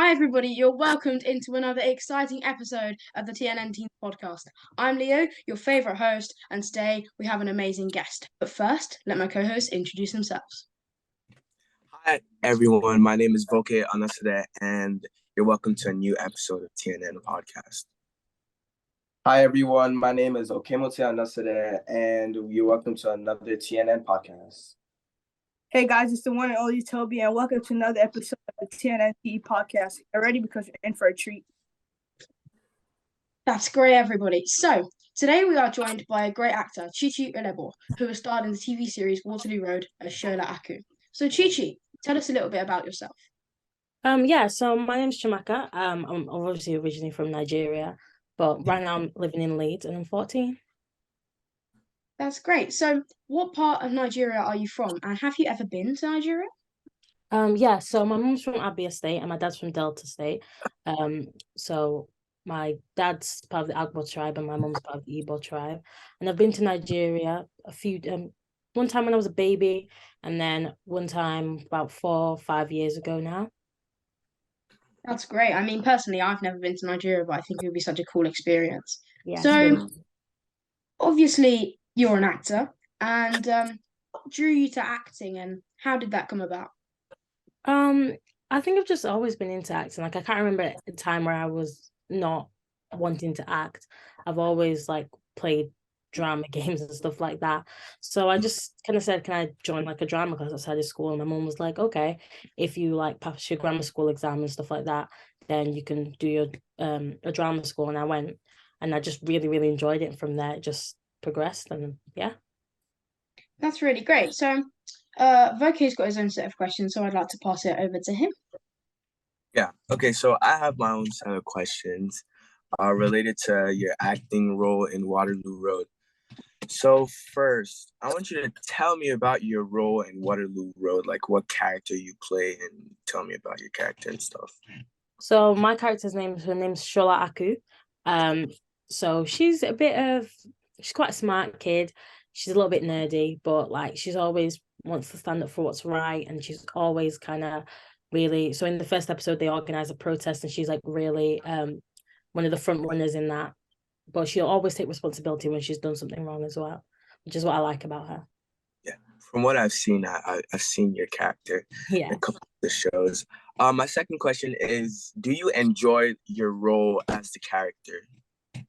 Hi, everybody. You're welcomed into another exciting episode of the TNN Team podcast. I'm Leo, your favourite host, and today we have an amazing guest. But first, let my co hosts introduce themselves. Hi, everyone. My name is Voke Anasade, and you're welcome to a new episode of TNN podcast. Hi, everyone. My name is Okemote Anasade, and you're welcome to another TNN podcast. Hey guys, it's the one and only Toby, and welcome to another episode of the TNNT podcast. Get ready because you're in for a treat. That's great, everybody. So, today we are joined by a great actor, Chichi Ulebor, who has starred in the TV series Waterloo Road as Shola Aku. So, Chichi, tell us a little bit about yourself. So my name's Chiamaka. I'm obviously originally from Nigeria, but right now I'm living in Leeds and I'm 14. That's great. So, what part of Nigeria are you from, and have you ever been to Nigeria? So my mum's from Abia State and my dad's from Delta State. So my dad's part of the Agbo tribe and my mum's part of the Igbo tribe. And I've been to Nigeria one time when I was a baby, and then one time about 4 or 5 years ago now. That's great. I mean, personally, I've never been to Nigeria, but I think it would be such a cool experience. Yeah. So, obviously, you're an actor, and what drew you to acting, and how did that come about? I think I've just always been into acting. Like, I can't remember a time where I was not wanting to act. I've always played drama games and stuff like that. So I just kind of said, can I join like a drama class outside of school? And my mum was like, okay, if you pass your grammar school exam and stuff like that, then you can do your a drama school. And I went, and I just really, really enjoyed it. And from there, it just progressed, and yeah. That's really great. So, Voke's got his own set of questions, so I'd like to pass it over to him. Yeah. Okay. So I have my own set of questions related to your acting role in Waterloo Road. So first, I want you to tell me about your role in Waterloo Road, like what character you play, and tell me about your character and stuff. So my character's name's Shola Aku. So she's quite a smart kid. She's a little bit nerdy, but she's always wants to stand up for what's right, and she's always kind of really. So in the first episode, they organize a protest, and she's really one of the front runners in that. But she'll always take responsibility when she's done something wrong as well, which is what I like about her. Yeah, from what I've seen, I've seen your character in a couple of the shows. My second question is, do you enjoy your role as the character?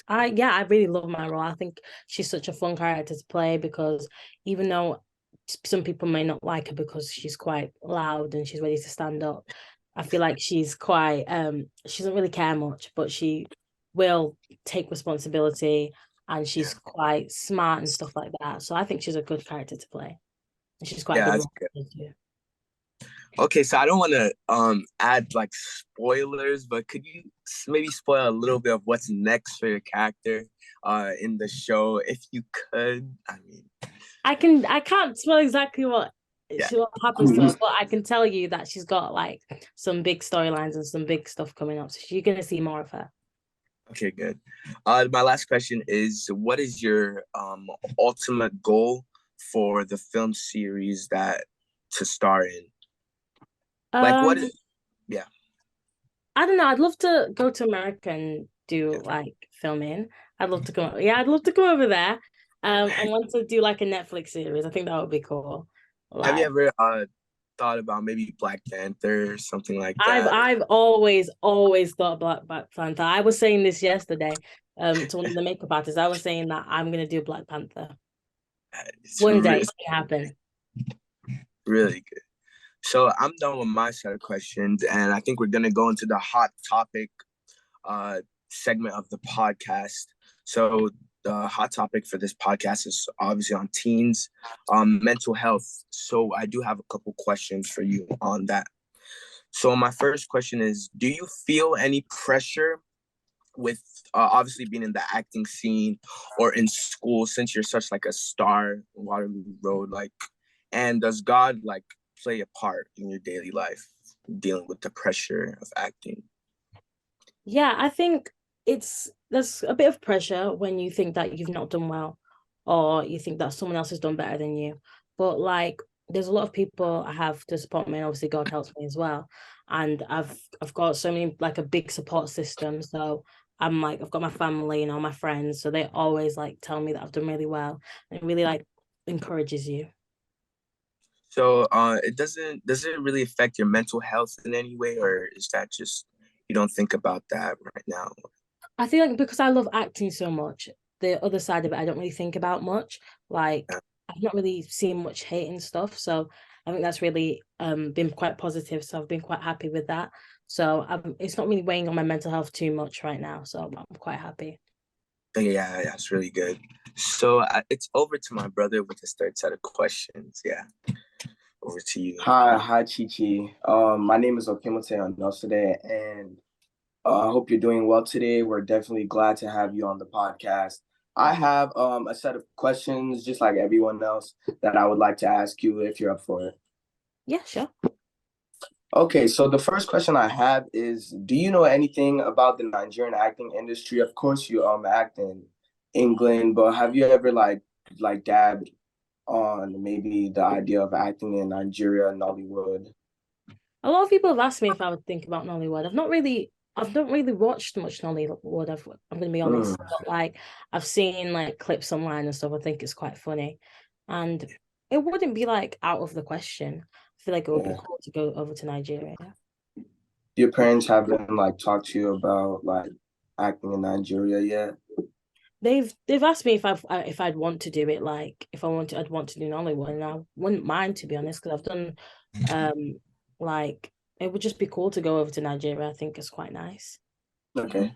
I really love my role. I think she's such a fun character to play because even though some people may not like her because she's quite loud and she's ready to stand up, I feel like she's quite she doesn't really care much, but she will take responsibility, and she's quite smart and stuff like that. So I think she's a good character to play, and she's quite good. Okay, so I don't want to add spoilers, but could you maybe spoil a little bit of what's next for your character in the show, if you could? I can't spoil exactly what happens to her, but I can tell you that she's got some big storylines and some big stuff coming up, so you're gonna see more of her. Okay, good. My last question is, what is your ultimate goal for the film series to star in? What is? Yeah. I don't know. I'd love to go to America and do filming. I'd love to come. I'd love to come over there. I want to do a Netflix series. I think that would be cool. Have you ever thought about maybe Black Panther or something like that? I've always thought about Black Panther. I was saying this yesterday to one of the makeup artists. I was saying that I'm gonna do Black Panther. One day it can happen. Really good. So I'm done with my set of questions, and I think we're gonna go into the hot topic segment of the podcast. So the hot topic for this podcast is obviously on teens, mental health. So I do have a couple questions for you on that. So my first question is, do you feel any pressure with obviously being in the acting scene or in school, since you're such a star in Waterloo Road, and does God play a part in your daily life dealing with the pressure of acting? Yeah, I think there's a bit of pressure when you think that you've not done well, or you think that someone else has done better than you. But there's a lot of people I have to support me, and obviously God helps me as well. and I've got so many, like, a big support system. So I'm like, I've got my family and all my friends, so they always like tell me that I've done really well, and it really like encourages you. So it does it really affect your mental health in any way, or is that just you don't think about that right now? I feel like because I love acting so much, the other side of it I don't really think about much. Like, Yeah. I've not really seen much hate and stuff, so I think that's really been quite positive. So I've been quite happy with that. So it's not really weighing on my mental health too much right now. So I'm quite happy. Yeah, that's really good. So it's over to my brother with his third set of questions. Yeah, over to you. Hi, Chichi. My name is Okemote Anosade, and I hope you're doing well today. We're definitely glad to have you on the podcast. I have a set of questions, just like everyone else, that I would like to ask you if you're up for it. Yeah, sure. Okay, so the first question I have is, do you know anything about the Nigerian acting industry? Of course, you act in England, but have you ever like dabbed on maybe the idea of acting in Nigeria and Nollywood? A lot of people have asked me if I would think about Nollywood. I've not really watched much Nollywood. I'm gonna be honest, but like I've seen like clips online and stuff. I think it's quite funny, and it wouldn't be like out of the question. I feel like it would be Yeah. cool to go over to Nigeria. Your parents haven't like talked to you about like acting in Nigeria yet? They've asked me if I'd want to do it. Like if I'd want to do Nollywood, and I wouldn't mind, to be honest, because I've done like it would just be cool to go over to Nigeria. I think it's quite nice. Okay.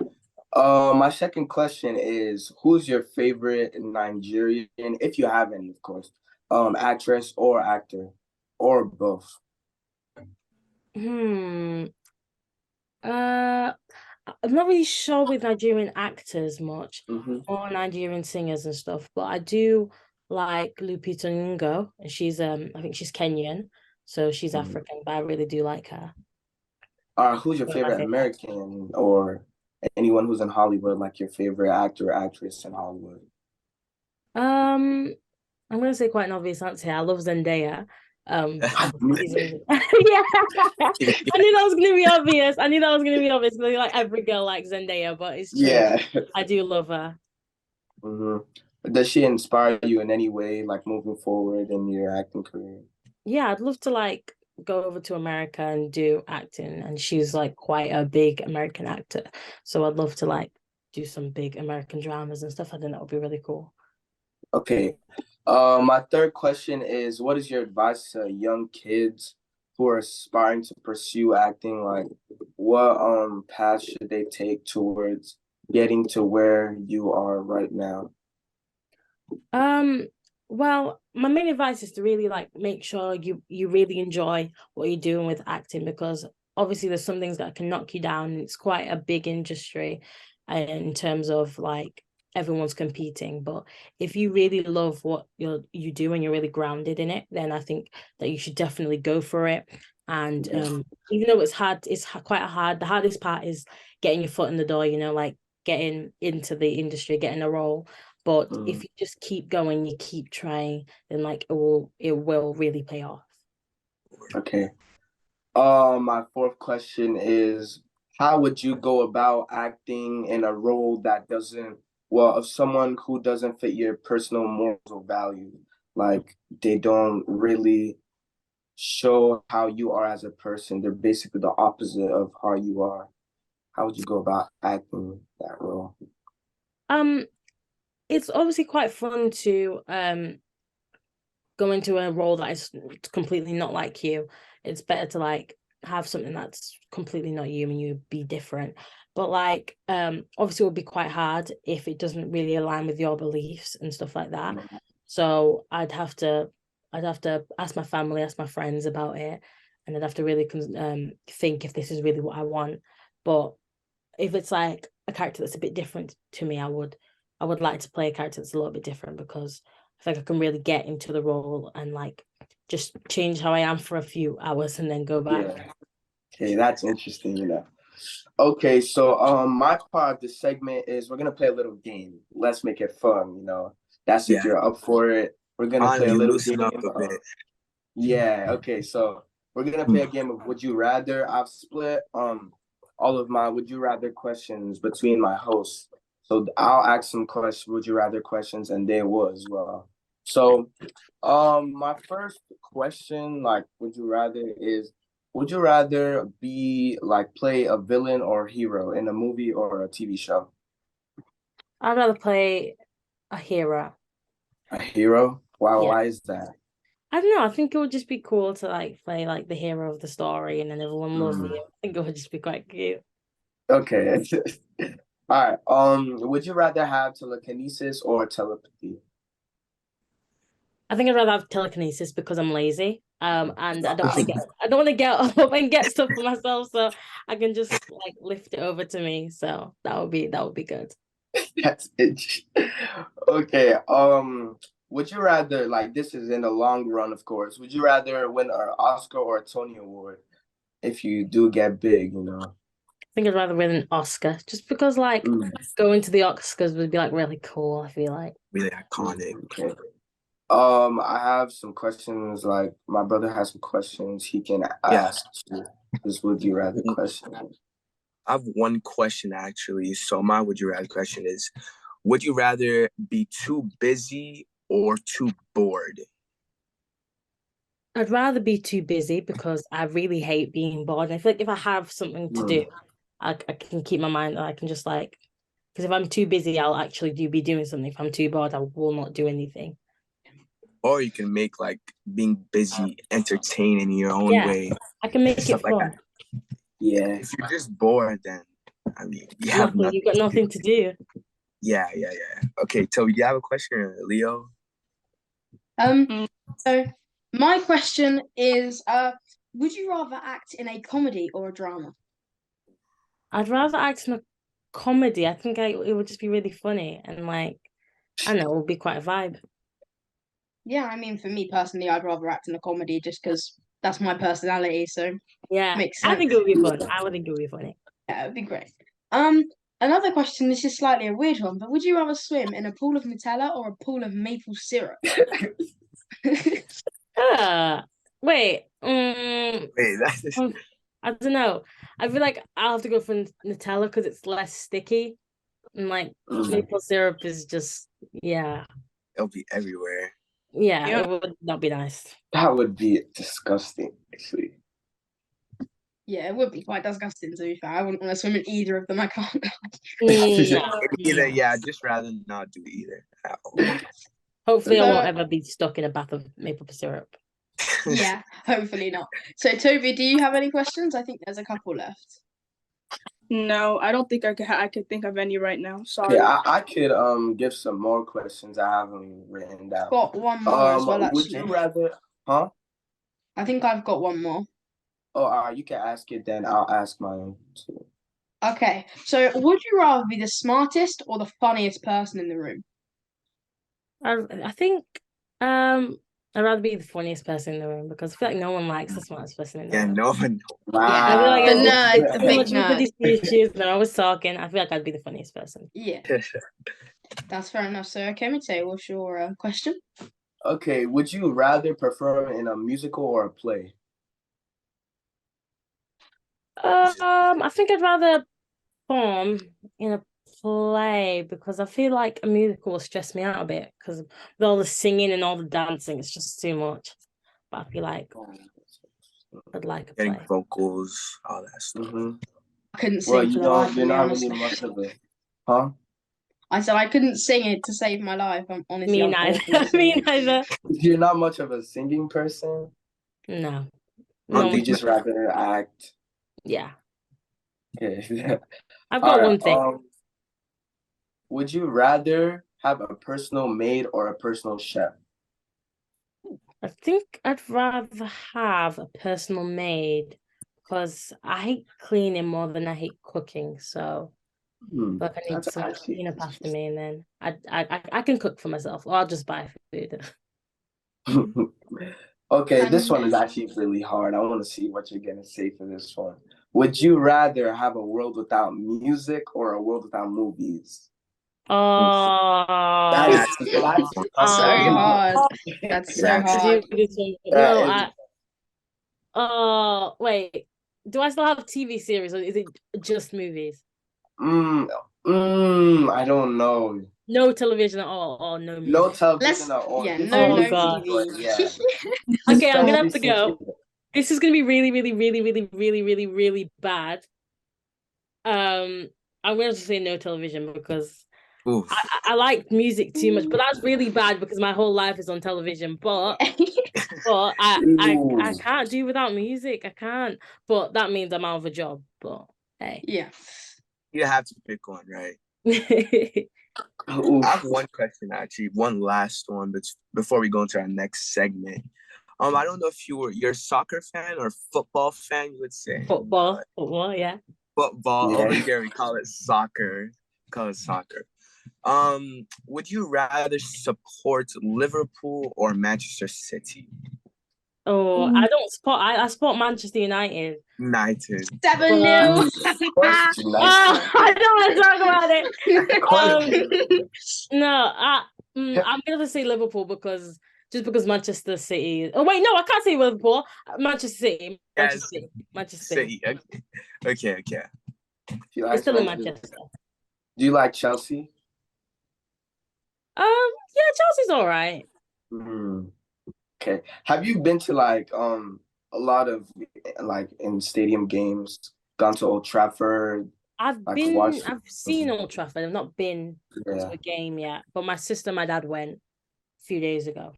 My second question is, who's your favorite Nigerian, if you have any, of course, actress or actor, or both? Hmm. Uh, I'm not really sure with Nigerian actors much Mm-hmm. or Nigerian singers and stuff, but I do like Lupita Nyong'o, and she's I think she's Kenyan, so she's Mm-hmm. African, but I really do like her. Who's your One of my favorite favorite. American or anyone who's in Hollywood, like your favorite actor or actress in Hollywood? Um, I'm gonna say quite an obvious answer here. I love Zendaya. She's yeah. I knew that was gonna be obvious. I knew that was gonna be obvious. Like every girl likes Zendaya, but it's true. Yeah. I do love her. Mm-hmm. Does she inspire you in any way, like moving forward in your acting career? Yeah, I'd love to like go over to America and do acting, and she's like quite a big American actor. So I'd love to like do some big American dramas and stuff. I think that would be really cool. Okay. My third question is, what is your advice to young kids who are aspiring to pursue acting? Like, what path should they take towards getting to where you are right now? Well, my main advice is to really like make sure you really enjoy what you're doing with acting, because obviously there's some things that can knock you down, and it's quite a big industry in terms of like everyone's competing. But if you really love what you do and you're really grounded in it, then I think that you should definitely go for it. And even though it's hard, it's quite hard. The hardest part is getting your foot in the door, like getting into the industry, getting a role. But if you just keep going, you keep trying, then like it will really pay off. Okay. My fourth question is, how would you go about acting in a role that doesn't, well, of someone who doesn't fit your personal morals or values? Like they don't really show how you are as a person. They're basically the opposite of how you are. How would you go about acting that role? It's obviously quite fun to go into a role that is completely not like you. It's better to like have something that's completely not you and you be different. But like obviously it would be quite hard if it doesn't really align with your beliefs and stuff like that. So I'd have to ask my family, ask my friends about it, and I'd have to really think if this is really what I want. But if it's like a character that's a bit different to me, I would like to play a character that's a little bit different, because I think I can really get into the role and like just change how I am for a few hours and then go back. Yeah. Okay, that's interesting. Okay, so my part of the segment is we're gonna play a little game. Let's make it fun. That's if you're up for it. We're gonna play a Finally, little loosen game. up a bit. Yeah, okay, so We're gonna play a game of Would You Rather. I've split all of my Would You Rather questions between my hosts. So I'll ask some Would You Rather questions, and they will as well. So, my first question, like, Would you rather is, would you rather play a villain or hero in a movie or a TV show? I'd rather play a hero. A hero? Wow, Yeah. why is that? I don't know. I think it would just be cool to like play like the hero of the story, and then everyone loves you. I think it would just be quite cute. Okay. All right. Would you rather have telekinesis or telepathy? I think I'd rather have telekinesis because I'm lazy. And I don't want to get up and get stuff for myself, so I can just like lift it over to me. So that would be good. That's it. Okay. Would you rather, like, this is in the long run, of course, would you rather win an Oscar or a Tony Award if you do get big, you know? I think I'd rather win an Oscar just because like going to the Oscars would be like really cool, I feel like. Really iconic. Okay. I have some questions, like my brother has some questions he can ask too. This Would You Rather question. I have one question actually. So my Would You Rather question is, would you rather be too busy or too bored? I'd rather be too busy because I really hate being bored. I feel like if I have something to do, I can keep my mind. I can just like, because if I'm too busy, I'll actually be doing something. If I'm too bored, I will not do anything. Or you can make like being busy entertaining in your own way. I can make it fun. Like yeah. If you're just bored, then I mean you have nothing. You've got nothing to do. Yeah. Okay, Toby, do you have a question, Leo? So my question is, would you rather act in a comedy or a drama? I'd rather act in a comedy. I think it would just be really funny and like, I don't know, it would be quite a vibe. Yeah, I mean, for me personally, I'd rather act in a comedy just because that's my personality. So yeah, makes sense. I think it would be fun. I would think it would be funny. Yeah, it would be great. Another question. This is slightly a weird one, but would you rather swim in a pool of Nutella or a pool of maple syrup? Wait. Wait, that's I don't know. I feel like I'll have to go for Nutella because it's less sticky, and like maple syrup is just it'll be everywhere. Yeah, it would not be nice. That would be disgusting, actually. Yeah, it would be quite disgusting to be fair. I wouldn't want to swim in either of them. I can't. Either, I'd just rather not do either. Hopefully, I won't ever be stuck in a bath of maple syrup. Yeah, hopefully not. So, Toby, do you have any questions? I think there's a couple left. No, I don't think I could think of any right now. Sorry. Yeah, I could give some more questions I haven't written down. Got one more as well, actually. Would you rather, huh? I think I've got one more. Oh, you can ask it then. I'll ask my own too. Okay, so would you rather be the smartest or the funniest person in the room? I think I'd rather be the funniest person in the room because I feel like no one likes the smartest person in the room. Yeah, no one. Wow. Yeah, I feel like the nerd, the big nerd. Issues, and I was talking. I feel like I'd be the funniest person. Yeah, that's fair enough. So, okay, Mateo, what's your question? Okay, would you rather perform in a musical or a play? I think I'd rather perform in a play because I feel like a musical will stress me out a bit because with all the singing and all the dancing, it's just too much. But I feel like I'd like a getting play. vocals, all that stuff. I couldn't sing for the life of me, you're not honestly. really much of it, huh? I said I couldn't sing it to save my life. I'm honestly. Me neither. Me neither. You're not much of a singing person. No. You just rather act. Yeah. Okay. I've got one thing. Would you rather have a personal maid or a personal chef? I think I'd rather have a personal maid because I hate cleaning more than I hate cooking. So like I need someone to clean up after me, and then I can cook for myself, or I'll just buy food. Okay, this one is actually really hard. I want to see what you're gonna say for this one. Would you rather have a world without music or a world without movies? Oh, that's so hard. That's so hard. Oh, wait. Do I still have TV series or is it just movies? I don't know. No television at all or no No music? television at all. Yeah, Just Oh, no music, God. but TV. yeah. Okay, I'm gonna Especially have to since go. This is gonna be really, really, really, really, really, really, really bad. I'm gonna just say no television because Oof. I like music too much, but that's really bad because my whole life is on television. But I Ooh. can't do without music. I can't. But that means I'm out of a job. But hey. Yeah. You have to pick one, right? Oof. I have one question, actually, one last one, but before we go into our next segment. I don't know if you're a soccer fan or football fan, you would say. Football, yeah. Football Yeah. over here, we call it soccer. Would you rather support Liverpool or Manchester City? Oh, I don't support. I support Manchester United. United. 7-0. Of course, Oh, I don't want to talk about it. United. No, I'm gonna say Liverpool because just because Manchester City. Oh wait, no, I can't say Liverpool. Manchester City. Yes, Manchester City. City. Okay. It's still in Manchester. Do you like Chelsea? Yeah, Chelsea's all right. Okay. Have you been to like a lot of like in stadium games? Gone to Old Trafford? I've watched seen Old Trafford. I've not been to a game yet, but my sister and my dad went a few days ago.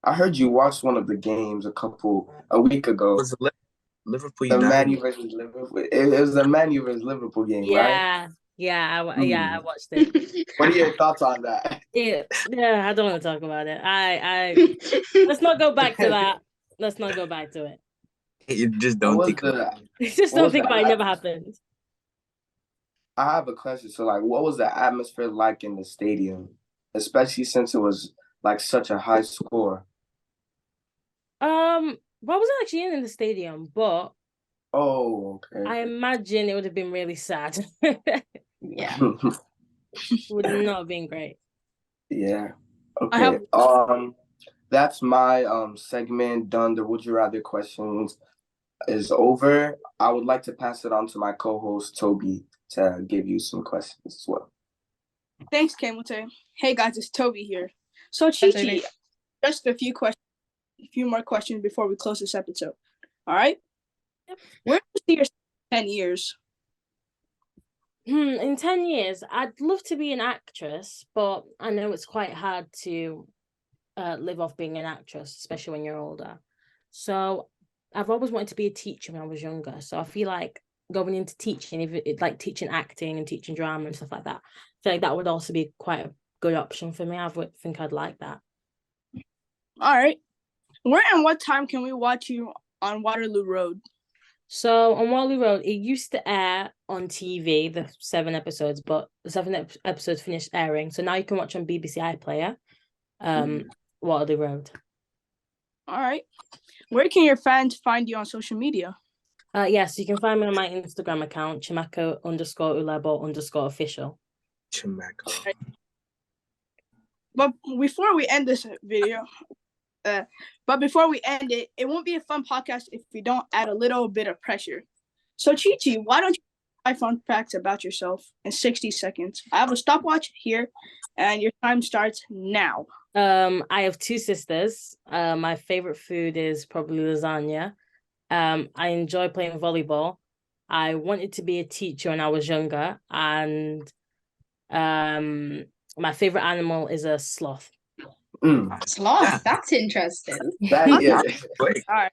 I heard you watched one of the games a week ago. Was it Liverpool The Man United? U versus Liverpool. It was the Man U versus Liverpool game, right? Yeah, I watched it. What are your thoughts on that? Yeah, I don't want to talk about it. Let's not go back to that. Let's not go back to it. You just don't think about it. Just don't think about it. It never happened. I have a question. So, like, what was the atmosphere like in the stadium, especially since it was like such a high score? Well, I wasn't actually in the stadium, but Oh, okay. I imagine it would have been really sad. Yeah. Would not have been great. Yeah. Okay. That's my segment done. The Would You Rather questions is over. I would like to pass it on to my co-host Toby to give you some questions as well. Thanks, Kamute. Hey guys, it's Toby here. So Chichi, just a few more questions before we close this episode. All right? Yep. Where do you see yourself in 10 years? In 10 years, I'd love to be an actress, but I know it's quite hard to live off being an actress, especially when you're older. So I've always wanted to be a teacher when I was younger. So I feel like going into teaching, if it like teaching acting and teaching drama and stuff like that, I feel like that would also be quite a good option for me. I would think I'd like that. All right. Where and what time can we watch you on Waterloo Road? So on Waterloo Road, it used to air on TV, the 7 episodes, but the 7 episodes finished airing. So now you can watch on BBC iPlayer, Waterloo Road. All right. Where can your fans find you on social media? Yes, you can find me on my Instagram account, Chiamaka_Ulebor_official. Chiamaka. But before we end this video, it won't be a fun podcast if we don't add a little bit of pressure. So Chichi, why don't you try fun facts about yourself in 60 seconds? I have a stopwatch here, and your time starts now. I have 2 sisters. My favorite food is probably lasagna. I enjoy playing volleyball. I wanted to be a teacher when I was younger, and my favorite animal is a sloth. Sloth, that's interesting. Wait. All right.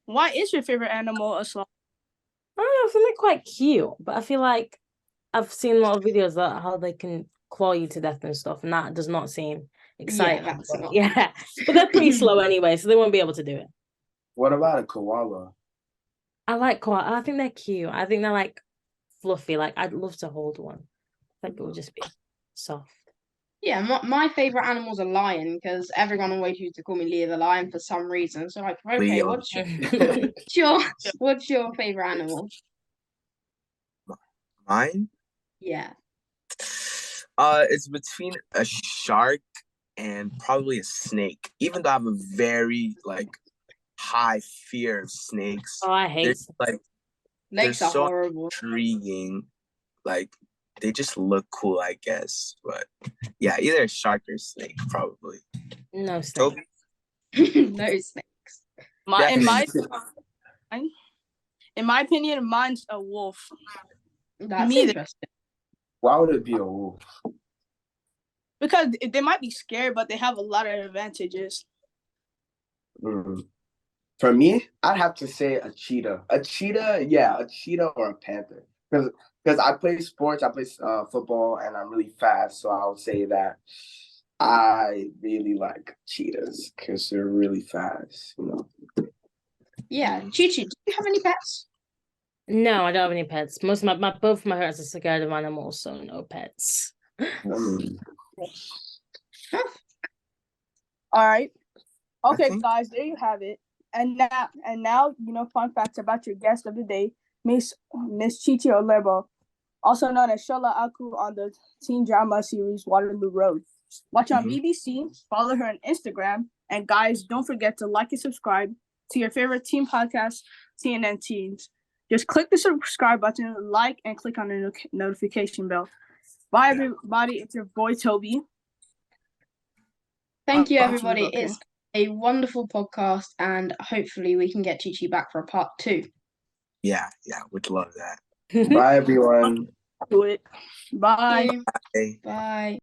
Why is your favorite animal a sloth? I don't know, I feel like quite cute, but I feel like I've seen a lot of videos about how they can claw you to death and stuff, and that does not seem exciting. Yeah, that's not. Yeah, but they're pretty slow anyway, so they won't be able to do it. What about a koala? I like koala. I think they're cute. I think they're like fluffy. Like I'd love to hold one. I think it would just be soft. Yeah, my favorite animal's a lion because everyone always used to call me Leah the lion for some reason. So like, okay, Leo. what's your favorite animal? Mine? Yeah. It's between a shark and probably a snake. Even though I have a very high fear of snakes, Oh, I hate they're Snakes are so horrible. intriguing. Like they just look cool, I guess. But yeah, either a shark or a snake, probably. no snake. Toby? No snakes. In my opinion, mine's a wolf. That's Me, interesting. Why would it be a wolf? because they might be scared, but they have a lot of advantages. For me, I'd have to say a cheetah. A cheetah or a panther. Because I play sports, I play football, and I'm really fast. So I would say that I really like cheetahs because they're really fast. Yeah, Chichi, do you have any pets? No, I don't have any pets. Both of my parents are scared of animals, so no pets. All right. Okay, think- guys, there you have it. And now, fun facts about your guest of the day, Miss Chichi Ulebor, also known as Shola Aku on the teen drama series Waterloo Road. Watch on BBC, follow her on Instagram, and guys, don't forget to like and subscribe to your favorite teen podcast, TNN Teens. Just click the subscribe button, like, and click on the notification bell. Bye, everybody. It's your boy, Toby. Thank you, everybody. Okay. It's a wonderful podcast, and hopefully we can get Chichi back for a part 2. Yeah, would love that. Bye, everyone. Do it. Bye. Thank you. Hey. Bye.